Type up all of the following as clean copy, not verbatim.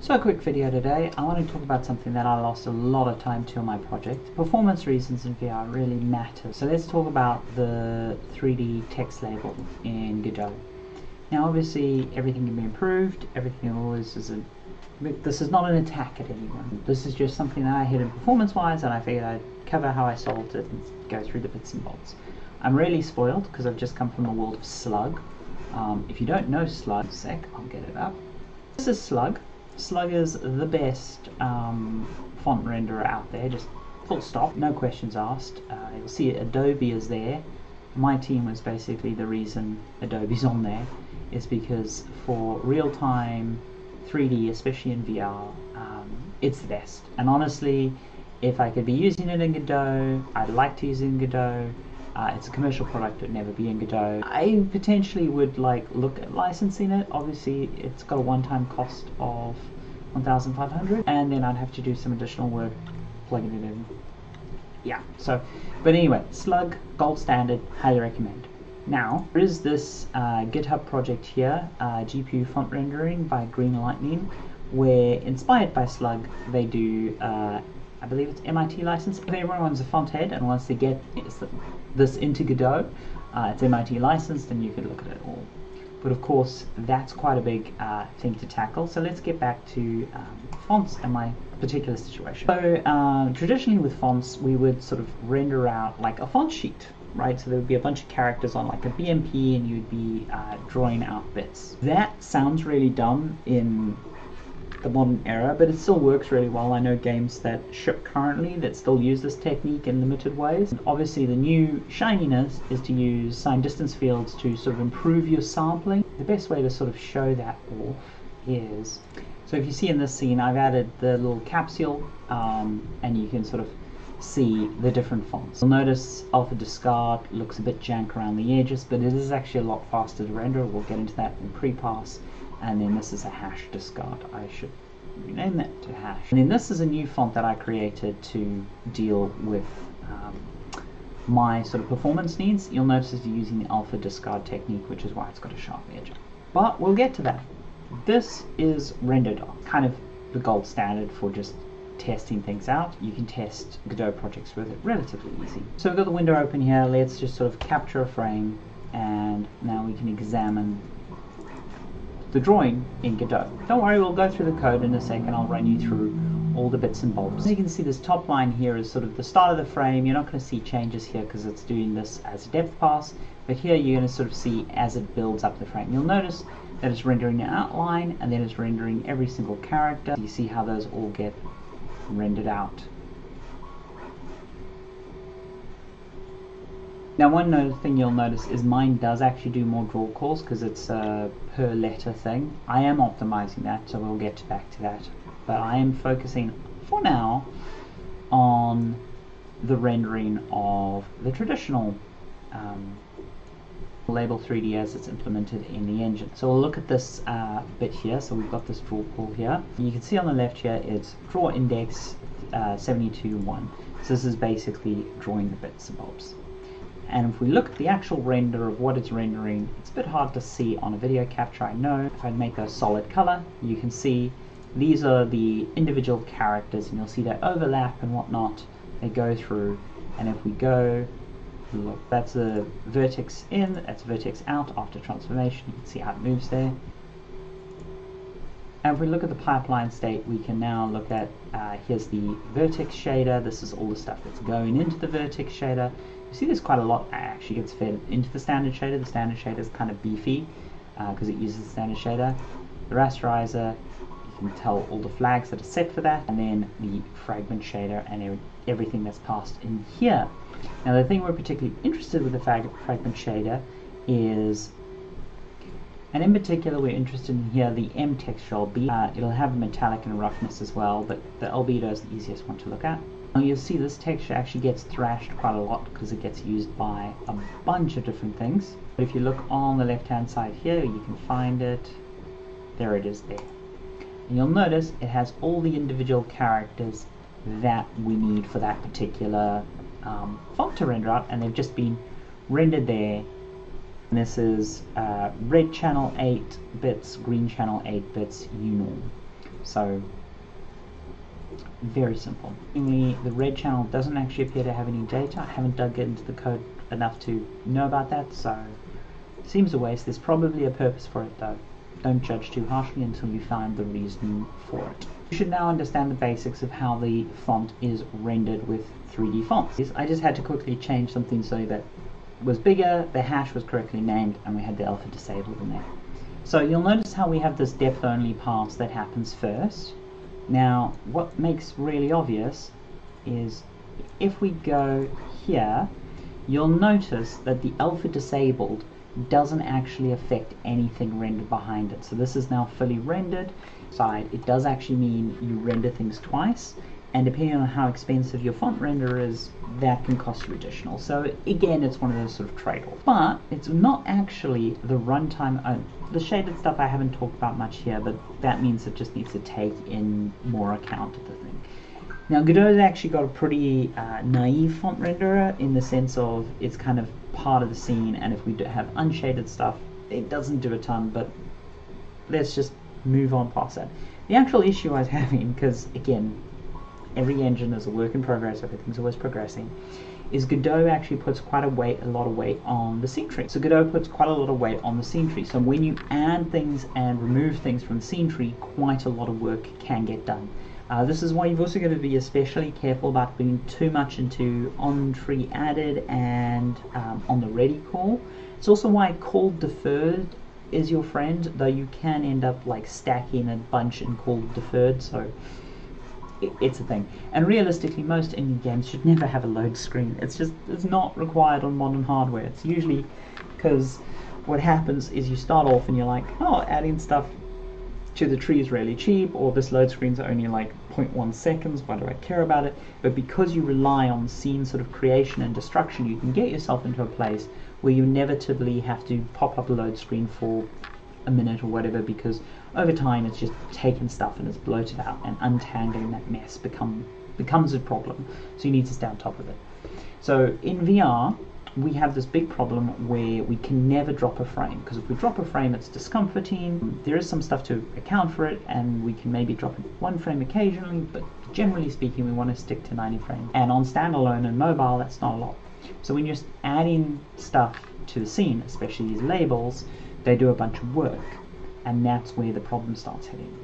So a quick video today. I want to talk about something that I lost a lot of time to on my project. Performance reasons in VR really matter. So let's talk about the 3D text label in Godot. Now obviously everything can be improved, everything always is this is not an attack at anyone. This is just something that I hit in performance-wise, and I figured I'd cover how I solved it and go through the bits and bobs. I'm really spoiled because I've just come from the world of Slug. If you don't know Slug, I'll get it up. This is Slug. Slug is the best font renderer out there, just full stop, no questions asked. You'll see Adobe is there. My team was basically the reason Adobe's on there, is because for real-time 3D, especially in VR, it's the best. And honestly, if I could be using it in Godot, I'd like to use it in Godot. It's a commercial product, it would never be in Godot. I potentially would look at licensing it. Obviously, it's got a one-time cost of 1,500, and then I'd have to do some additional work plugging it in. Yeah, so, but anyway, Slug, gold standard, highly recommend. Now, there is this GitHub project here, GPU font rendering by Green Lightning, where, inspired by Slug, they do, I believe it's MIT license. If everyone's a font head and wants to get this into Godot, it's MIT licensed and you can look at it all. But of course, that's quite a big thing to tackle. So let's get back to fonts and my particular situation. So traditionally with fonts, we would sort of render out like a font sheet, right? So there would be a bunch of characters on like a BMP and you'd be drawing out bits. That sounds really dumb in the modern era, but it still works really well. I know games that ship currently that still use this technique in limited ways. And obviously the new shininess is to use signed distance fields to sort of improve your sampling. The best way to sort of show that off is, so if you see in this scene, I've added the little capsule and you can sort of see the different fonts. You'll notice alpha discard looks a bit jank around the edges, but it is actually a lot faster to render. We'll get into that in pre-pass. And then this is a hash discard. I should rename that to hash. And then this is a new font that I created to deal with my sort of performance needs. You'll notice it's using the alpha discard technique, which is why it's got a sharp edge. But we'll get to that. This is RenderDoc, kind of the gold standard for just testing things out. You can test Godot projects with it relatively easy. So we've got the window open here. Let's just sort of capture a frame, and now we can examine the drawing in Godot. Don't worry, we'll go through the code in a second. I'll run you through all the bits and bobs. As you can see, this top line here is sort of the start of the frame. You're not going to see changes here because it's doing this as a depth pass, but here you're going to sort of see as it builds up the frame. You'll notice that it's rendering an outline and then it's rendering every single character. You see how those all get rendered out. Now one thing you'll notice is mine does actually do more draw calls because it's a per letter thing. I am optimizing that, so we'll get back to that. But I am focusing for now on the rendering of the traditional Label3d as it's implemented in the engine. So we'll look at this bit here. So we've got this draw call here. You can see on the left here it's draw index 72.1. So this is basically drawing the bits and bobs. And if we look at the actual render of what it's rendering, it's a bit hard to see on a video capture, I know. If I make a solid color, you can see these are the individual characters, and you'll see they overlap and whatnot. They go through, and if we go, look, that's a vertex in, that's vertex out after transformation. You can see how it moves there. And if we look at the pipeline state, we can now look at, here's the vertex shader. This is all the stuff that's going into the vertex shader. You see there's quite a lot actually gets fed into the standard shader. The standard shader is kind of beefy because it uses the standard shader. The rasterizer, you can tell all the flags that are set for that, and then the fragment shader and everything that's passed in here. Now the thing we're particularly interested with the fragment shader is, and in particular we're interested in here the M texture albedo. It'll have a metallic and roughness as well, but the albedo is the easiest one to look at. Now you'll see this texture actually gets thrashed quite a lot because it gets used by a bunch of different things. But if you look on the left hand side here, you can find it. There it is there. And you'll notice it has all the individual characters that we need for that particular font to render out, and they've just been rendered there. And this is red channel 8 bits, green channel 8 bits, unorm. So very simple. The red channel doesn't actually appear to have any data. I haven't dug into the code enough to know about that, so it seems a waste. There's probably a purpose for it though. Don't judge too harshly until you find the reason for it. You should now understand the basics of how the font is rendered with 3D fonts. I just had to quickly change something so that it was bigger, the hash was correctly named, and we had the alpha disabled in there. So you'll notice how we have this depth only pass that happens first. Now what makes really obvious is if we go here, you'll notice that the alpha disabled doesn't actually affect anything rendered behind it. So this is now fully rendered. It does actually mean you render things twice, and depending on how expensive your font renderer is, that can cost you additional. So again, it's one of those sort of trade-offs. But it's not actually the runtime. The shaded stuff I haven't talked about much here, but that means it just needs to take in more account of the thing. Now Godot's actually got a pretty naive font renderer in the sense of it's kind of part of the scene, and if we have unshaded stuff, it doesn't do a ton, but let's just move on past that. The actual issue I was having, because again, every engine is a work in progress, everything's always progressing, is Godot actually puts quite a lot of weight on the scene tree. So Godot puts quite a lot of weight on the scene tree. So when you add things and remove things from the scene tree, quite a lot of work can get done. This is why you've also got to be especially careful about putting too much into on tree added and on the ready call. It's also why call deferred is your friend, though you can end up like stacking a bunch in call deferred, so it's a thing. And realistically, most indie games should never have a load screen. It's not required on modern hardware. It's usually because what happens is you start off and you're like, oh, adding stuff to the tree is really cheap, or this load screen's are only like 0.1 seconds, why do I care about it? But because you rely on scene sort of creation and destruction, you can get yourself into a place where you inevitably have to pop up a load screen for a minute or whatever, because over time it's just taken stuff and it's bloated out, and untangling that mess becomes a problem. So you need to stay on top of it. So in VR, we have this big problem where we can never drop a frame, because if we drop a frame it's discomforting. There is some stuff to account for it, and we can maybe drop one frame occasionally, but generally speaking we want to stick to 90 frames. And on standalone and mobile, that's not a lot. So when you're adding stuff to the scene, especially these labels, they do a bunch of work, and that's where the problem starts hitting.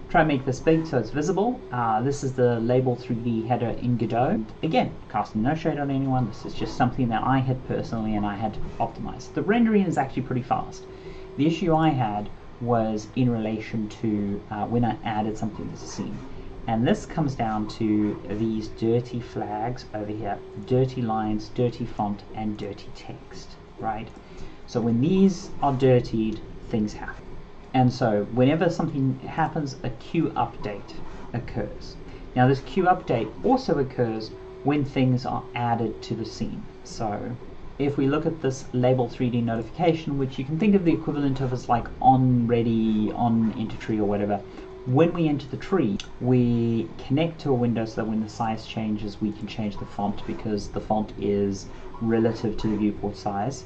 Try and make this big so it's visible. This is the Label3d header in Godot. Again, casting no shade on anyone, this is just something that I had personally and I had to optimize. The rendering is actually pretty fast. The issue I had was in relation to when I added something to the scene. And this comes down to these dirty flags over here. Dirty lines, dirty font, and dirty text, right? So when these are dirtied, things happen. And so whenever something happens, a queue update occurs. Now this queue update also occurs when things are added to the scene. So if we look at this Label3d notification, which you can think of the equivalent of as like on ready, on enter tree or whatever, when we enter the tree, we connect to a window so that when the size changes, we can change the font, because the font is relative to the viewport size.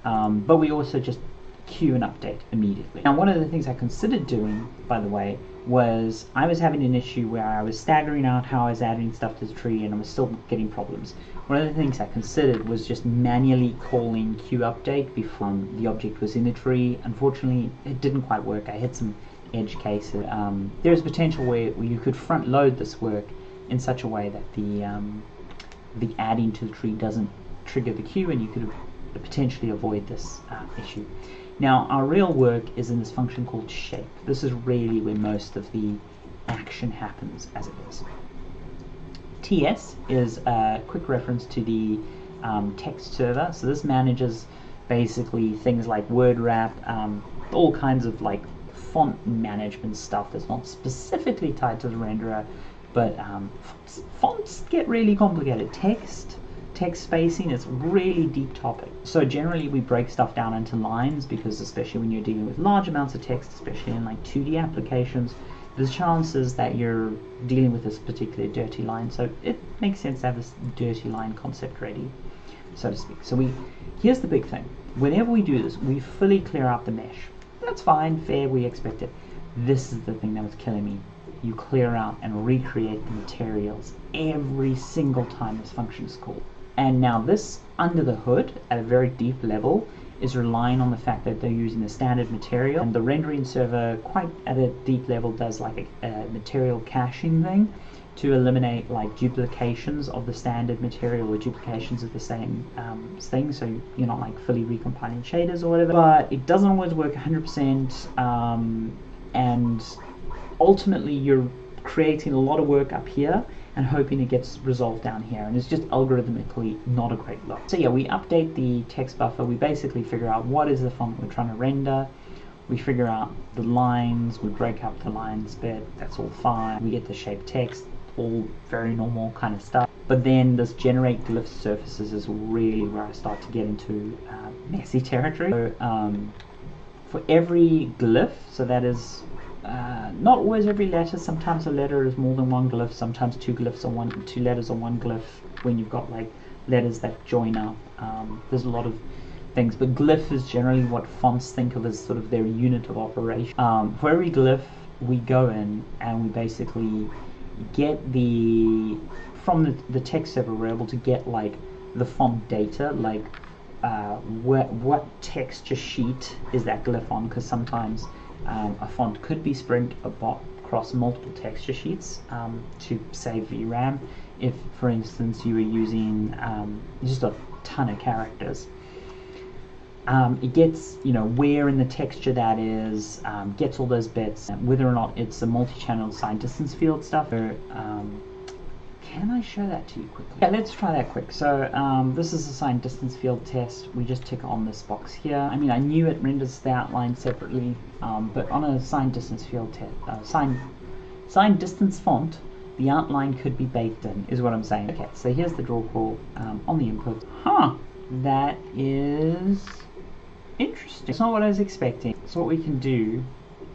But we also just queue an update immediately. Now one of the things I considered doing, by the way, was I was having an issue where I was staggering out how I was adding stuff to the tree and I was still getting problems. One of the things I considered was just manually calling queue update before the object was in the tree. Unfortunately, it didn't quite work. I hit some edge cases. There's potential where you could front load this work in such a way that the adding to the tree doesn't trigger the queue, and you could potentially avoid this issue. Now our real work is in this function called shape. This is really where most of the action happens, as it is. TS is a quick reference to the text server. So this manages basically things like word wrap, all kinds of like font management stuff that's not specifically tied to the renderer, but fonts get really complicated. Text spacing is really deep topic. So generally we break stuff down into lines, because especially when you're dealing with large amounts of text, especially in like 2D applications, there's chances that you're dealing with this particular dirty line. So it makes sense to have this dirty line concept ready, so to speak. So here's the big thing. Whenever we do this, we fully clear out the mesh. That's fine, fair, we expect it. This is the thing that was killing me. you clear out and recreate the materials every single time this function is called. And now this, under the hood, at a very deep level, is relying on the fact that they're using the standard material, and the rendering server, quite at a deep level, does like a material caching thing to eliminate like duplications of the standard material or duplications of the same thing, so you're not like fully recompiling shaders or whatever. But it doesn't always work 100%, and ultimately you're creating a lot of work up here and hoping it gets resolved down here, and it's just algorithmically not a great look. So yeah, we update the text buffer. We basically figure out what is the font we're trying to render. We figure out the lines, we break up the lines bit, that's all fine. We get the shape text, all very normal kind of stuff. But then this generate glyph surfaces is really where I start to get into messy territory. So for every glyph, so that is not always every letter, sometimes a letter is more than one glyph, sometimes two letters on one glyph when you've got like letters that join up. There's a lot of things, but glyph is generally what fonts think of as sort of their unit of operation. For every glyph, we go in and we basically get from the text server, we're able to get like the font data, like what texture sheet is that glyph on, because sometimes a font could be spread across multiple texture sheets to save VRAM. If, for instance, you were using just a ton of characters, it gets, where in the texture that is, gets all those bits, whether or not it's a multi-channel sign distance field stuff. Can I show that to you quickly? Yeah, let's try that quick. So this is a sign distance field test. We just tick on this box here. I mean, I knew it renders the outline separately, but on a sign distance field test, sign distance font, the outline could be baked in, is what I'm saying. Okay, so here's the draw call on the input. That is interesting. It's not what I was expecting. So what we can do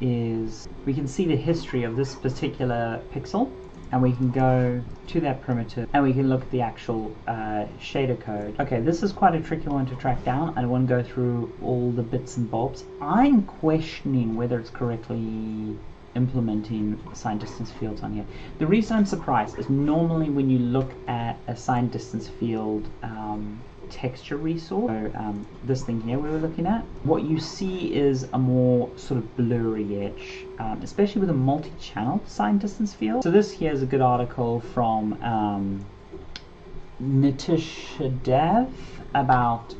is we can see the history of this particular pixel, and we can go to that primitive and we can look at the actual shader code. Okay, this is quite a tricky one to track down. I don't want to go through all the bits and bobs. I'm questioning whether it's correctly implementing sign distance fields on here. The reason I'm surprised is normally when you look at a sign distance field texture resource, so this thing here we were looking at, what you see is a more sort of blurry edge, especially with a multi-channel sign distance field. So this here is a good article from adhd about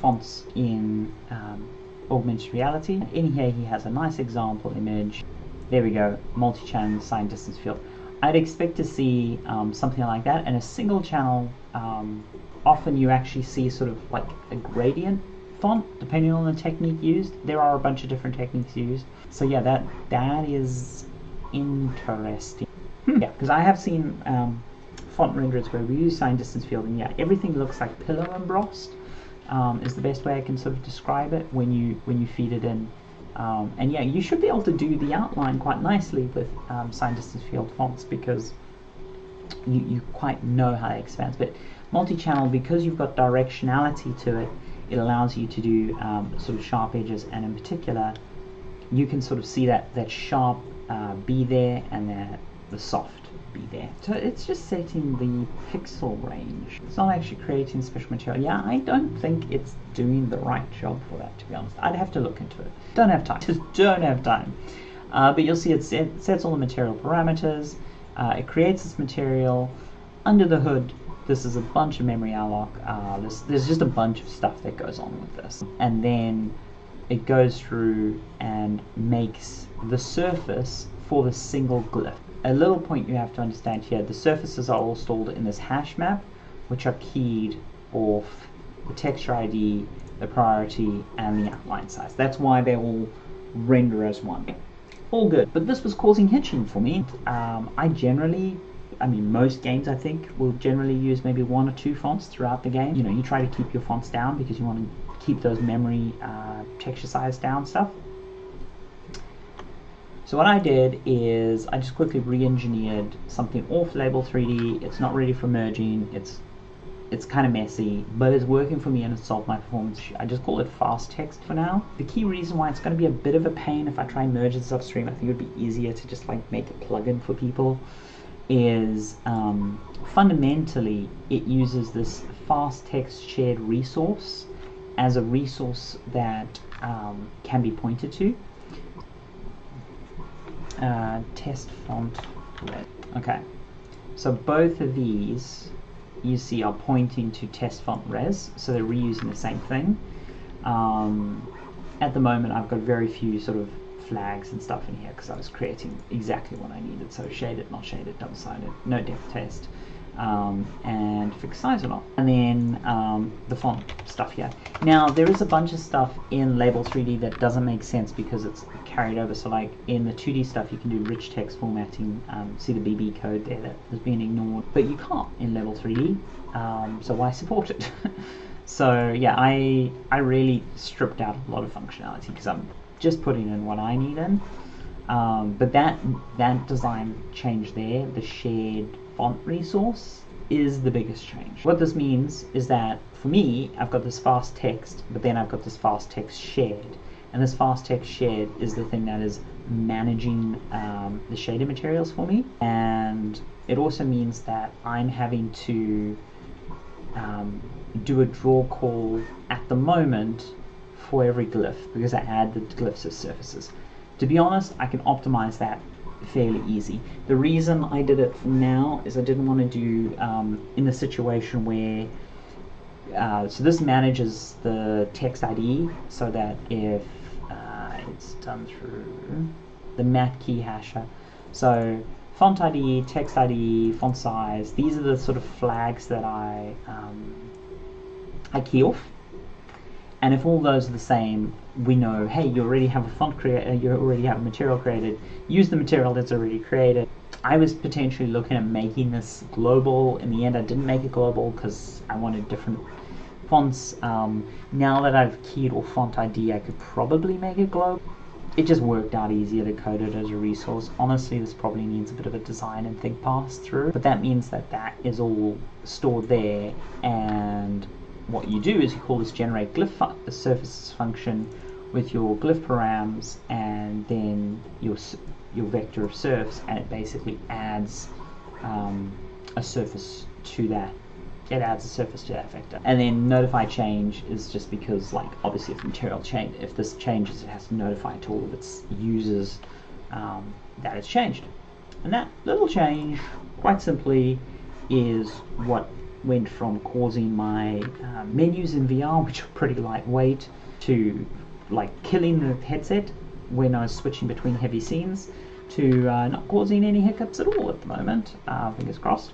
fonts in augmented reality. And in here he has a nice example image. There we go, multi-channel sign distance field. I'd expect to see something like that, and a single channel. Often you actually see sort of like a gradient font, depending on the technique used. There are a bunch of different techniques used. So yeah, that is interesting. Yeah, because I have seen font renderers where we use sign distance field, and yeah, everything looks like pillow embossed. Is the best way I can sort of describe it when you feed it in. And yeah, you should be able to do the outline quite nicely with sign distance field fonts, because you quite know how it expands. But multi-channel, because you've got directionality to it, it allows you to do sort of sharp edges, and in particular you can sort of see that sharp be there and the soft be there. So it's just setting the pixel range. It's not actually creating special material. Yeah, I don't think it's doing the right job for that, to be honest. I'd have to look into it. Don't have time. Just don't have time. But you'll see it sets all the material parameters. It creates this material. Under the hood, this is a bunch of memory alloc. There's just a bunch of stuff that goes on with this. And then it goes through and makes the surface for the single glyph. A little point you have to understand here, the surfaces are all stored in this hash map, which are keyed off the texture ID, the priority, and the outline size. That's why they all render as one. All good, but this was causing hitching for me. Most games I think will generally use maybe one or two fonts throughout the game. You try to keep your fonts down because you want to keep those memory texture size down stuff. So what I did is I just quickly re-engineered something off Label3d. It's not ready for merging. It's it's kind of messy, but it's working for me and it's solved my performance issue. I just call it fast text for now. The key reason why it's going to be a bit of a pain if I try and merge this upstream, I think it would be easier to just like make a plugin for people, is fundamentally it uses this fast text shared resource as a resource that can be pointed to. Test font red. Okay, so both of these you see are pointing to test font res, so they're reusing the same thing. At the moment I've got very few sort of flags and stuff in here because I was creating exactly what I needed, so shaded, not shaded, double-sided, no depth test, and fixed size or not, and then the font stuff here. Now there is a bunch of stuff in Label3d that doesn't make sense because it's carried over, so like in the 2D stuff you can do rich text formatting, see the BB code there that is being ignored, but you can't in Label3d, so why support it? So yeah, I really stripped out a lot of functionality because I'm just putting in what I need in, but that design change there, the shared font resource, is the biggest change. What this means is that for me, I've got this fast text, but then I've got this fast text shared, and this fast text shared is the thing that is managing the shader materials for me, and it also means that I'm having to do a draw call at the moment for every glyph because I add the glyphs as surfaces. To be honest, I can optimize that fairly easy. The reason I did it for now is I didn't want to do in the situation where so this manages the text ID, so that if it's done through the mat key hasher, so font ID, text ID, font size, these are the sort of flags that I key off. And if all those are the same, we know, hey, you already have a font created, you already have a material created, use the material that's already created. I was potentially looking at making this global. In the end, I didn't make it global because I wanted different fonts. Now that I've keyed off font ID, I could probably make it global. It just worked out easier to code it as a resource. Honestly, this probably needs a bit of a design and think pass through, but that means that that is all stored there, and what you do is you call this generate glyph surfaces function with your glyph params and then your vector of surfs, and it basically adds a surface to that. It adds a surface to that vector. And then notify change is just because, like, obviously if material change, if this changes, it has to notify to all of its users that it's changed. And that little change, quite simply, is what went from causing my menus in VR, which are pretty lightweight, to like killing the headset when I was switching between heavy scenes, to not causing any hiccups at all at the moment, fingers crossed.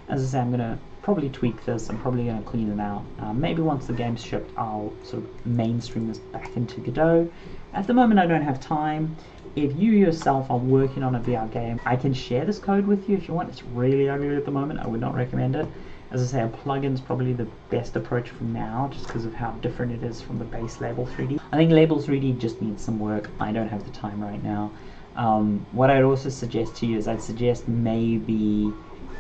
As I say, I'm going to probably tweak this, I'm probably going to clean it out. Maybe once the game's shipped, I'll sort of mainstream this back into Godot. At the moment, I don't have time. If you yourself are working on a VR game, I can share this code with you if you want. It's really ugly at the moment, I would not recommend it. As I say, a plugin's probably the best approach for now, just because of how different it is from the base Label3d. I think Label3d just needs some work. I don't have the time right now. What I'd also suggest to you is I'd suggest maybe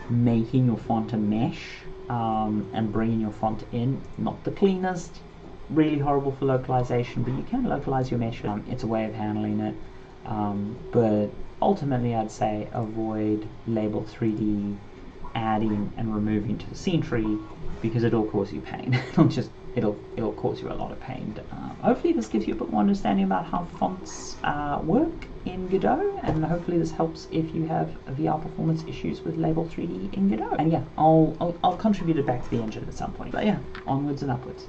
making your font a mesh and bringing your font in. Not the cleanest, really horrible for localization, but you can localize your mesh. It's a way of handling it. But ultimately, I'd say avoid Label3d adding and removing to the scene tree, because it'll cause you pain. it'll cause you a lot of pain. Hopefully this gives you a bit more understanding about how fonts work in Godot, and hopefully this helps if you have VR performance issues with Label3d in Godot. And yeah, I'll contribute it back to the engine at some point. But yeah, onwards and upwards.